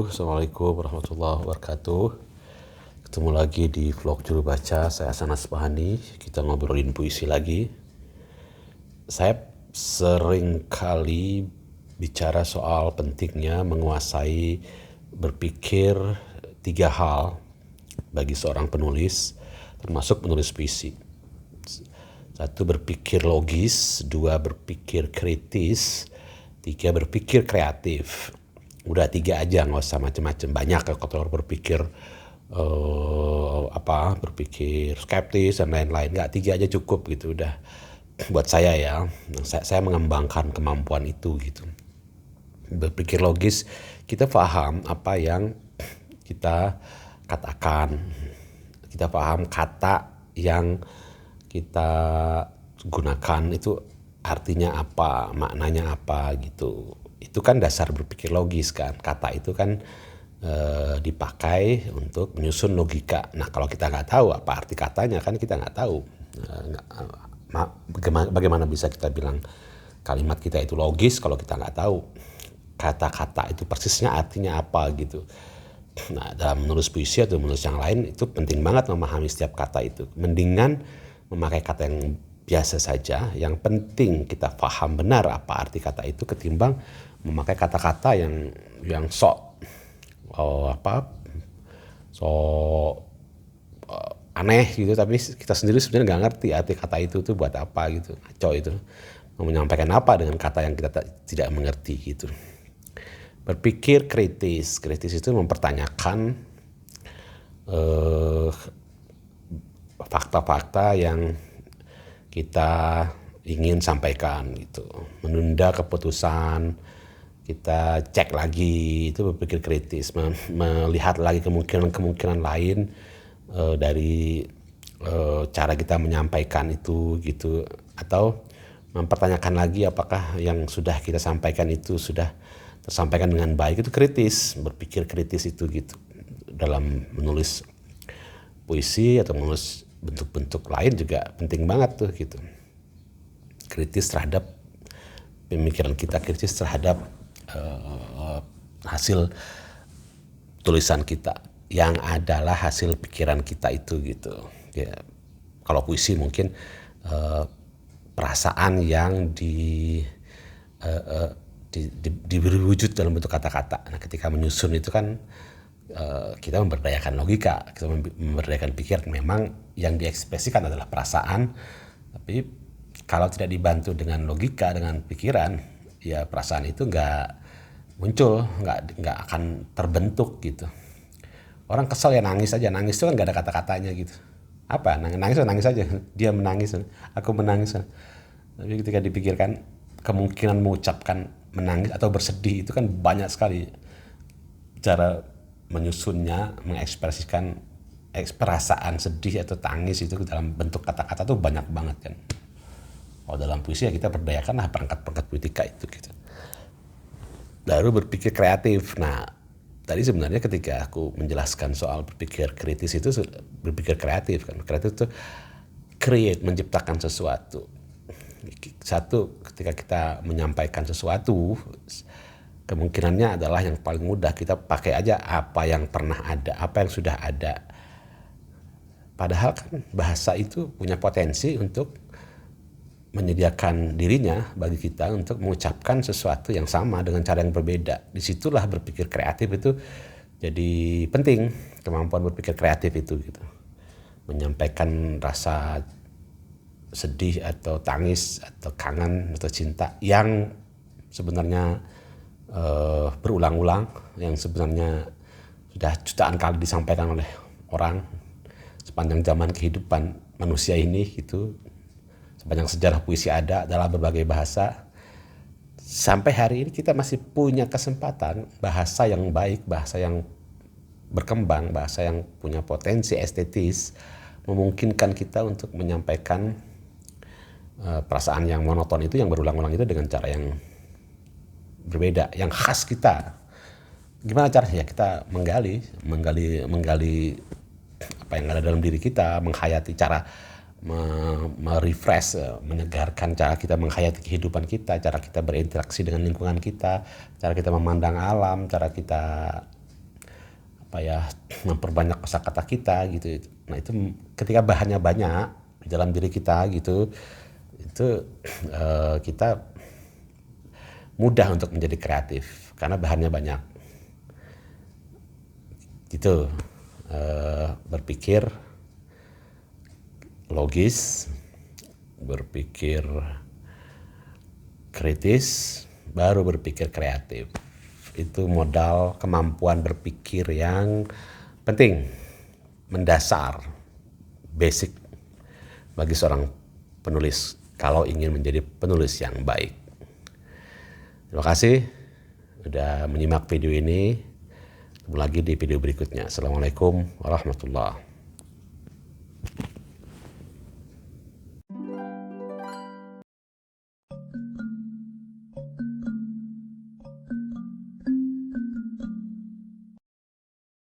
Assalamualaikum warahmatullahi wabarakatuh. Ketemu lagi di vlog Juru Baca, saya Hasan Asbahani. Kita ngobrolin puisi lagi. Saya sering kali bicara soal pentingnya menguasai berpikir 3 hal bagi seorang penulis, termasuk penulis puisi. 1, berpikir logis. 2, berpikir kritis. 3, berpikir kreatif. Udah 3 aja, nggak usah macem-macem. Banyak kalau berpikir berpikir skeptis dan lain-lain. Nggak, 3 aja cukup gitu udah. Buat saya ya, saya mengembangkan kemampuan itu gitu. Berpikir logis, kita paham apa yang kita katakan, kita paham kata yang kita gunakan itu artinya apa, maknanya apa gitu. Itu kan dasar berpikir logis kan. Kata itu kan dipakai untuk menyusun logika. Nah kalau kita nggak tahu apa arti katanya kan kita nggak tahu. Bagaimana bisa kita bilang kalimat kita itu logis kalau kita nggak tahu kata-kata itu persisnya artinya apa gitu. Nah dalam menulis puisi atau menulis yang lain itu penting banget memahami setiap kata itu. Mendingan memakai kata yang biasa saja, yang penting kita paham benar apa arti kata itu ketimbang memakai kata-kata yang aneh gitu, tapi kita sendiri sebenarnya nggak ngerti arti kata itu tuh buat apa gitu. Ngaco itu, mau menyampaikan apa dengan kata yang kita tidak mengerti gitu. Berpikir kritis itu mempertanyakan fakta-fakta yang kita ingin sampaikan gitu, menunda keputusan, kita cek lagi, itu berpikir kritis, melihat lagi kemungkinan lain dari cara kita menyampaikan itu gitu, atau mempertanyakan lagi apakah yang sudah kita sampaikan itu sudah tersampaikan dengan baik. Itu kritis, berpikir kritis itu gitu dalam menulis puisi atau menulis bentuk-bentuk lain juga penting banget tuh gitu. Kritis terhadap pemikiran kita, kritis terhadap hasil tulisan kita yang adalah hasil pikiran kita itu gitu. Ya, kalau puisi mungkin perasaan yang diberi wujud dalam bentuk kata-kata. Nah, ketika menyusun itu kan kita memberdayakan logika, kita memberdayakan pikiran. Memang yang diekspresikan adalah perasaan, tapi kalau tidak dibantu dengan logika, dengan pikiran, ya perasaan itu nggak muncul, nggak akan terbentuk gitu. Orang kesel ya nangis aja, nangis itu kan nggak ada kata-katanya gitu. Apa? Nangis aja, dia menangis, aku menangis. Tapi ketika dipikirkan, kemungkinan mengucapkan menangis atau bersedih itu kan banyak sekali cara menyusunnya, mengekspresikan perasaan sedih atau tangis itu dalam bentuk kata-kata tuh banyak banget kan. Kalau dalam puisi ya kita berdayakan lah perangkat-perangkat puitika itu gitu. Lalu berpikir kreatif. Nah tadi sebenarnya ketika aku menjelaskan soal berpikir kritis itu berpikir kreatif kan. Kreatif itu create, menciptakan sesuatu. Satu, ketika kita menyampaikan sesuatu, kemungkinannya adalah yang paling mudah kita pakai aja apa yang pernah ada, apa yang sudah ada. Padahal kan bahasa itu punya potensi untuk menyediakan dirinya bagi kita untuk mengucapkan sesuatu yang sama dengan cara yang berbeda. Disitulah berpikir kreatif itu jadi penting, kemampuan berpikir kreatif itu gitu. Menyampaikan rasa sedih atau tangis atau kangen atau cinta yang sebenarnya berulang-ulang, yang sebenarnya sudah jutaan kali disampaikan oleh orang sepanjang zaman kehidupan manusia ini gitu. Sepanjang sejarah puisi ada dalam berbagai bahasa. Sampai hari ini kita masih punya kesempatan bahasa yang baik, bahasa yang berkembang, bahasa yang punya potensi estetis, memungkinkan kita untuk menyampaikan perasaan yang monoton itu, yang berulang-ulang itu dengan cara yang berbeda, yang khas kita. Gimana caranya? Ya kita menggali apa yang ada dalam diri kita, menghayati cara merefresh, menyegarkan cara kita menghayati kehidupan kita, cara kita berinteraksi dengan lingkungan kita, cara kita memandang alam, cara kita memperbanyak kosakata kita gitu. Nah itu ketika bahannya banyak di dalam diri kita gitu, itu kita mudah untuk menjadi kreatif karena bahannya banyak. Gitu, berpikir logis, berpikir kritis, baru berpikir kreatif. Itu modal kemampuan berpikir yang penting, mendasar, basic bagi seorang penulis kalau ingin menjadi penulis yang baik. Terima kasih sudah menyimak video ini. Ketemu lagi di video berikutnya. Assalamualaikum warahmatullahi wabarakatuh.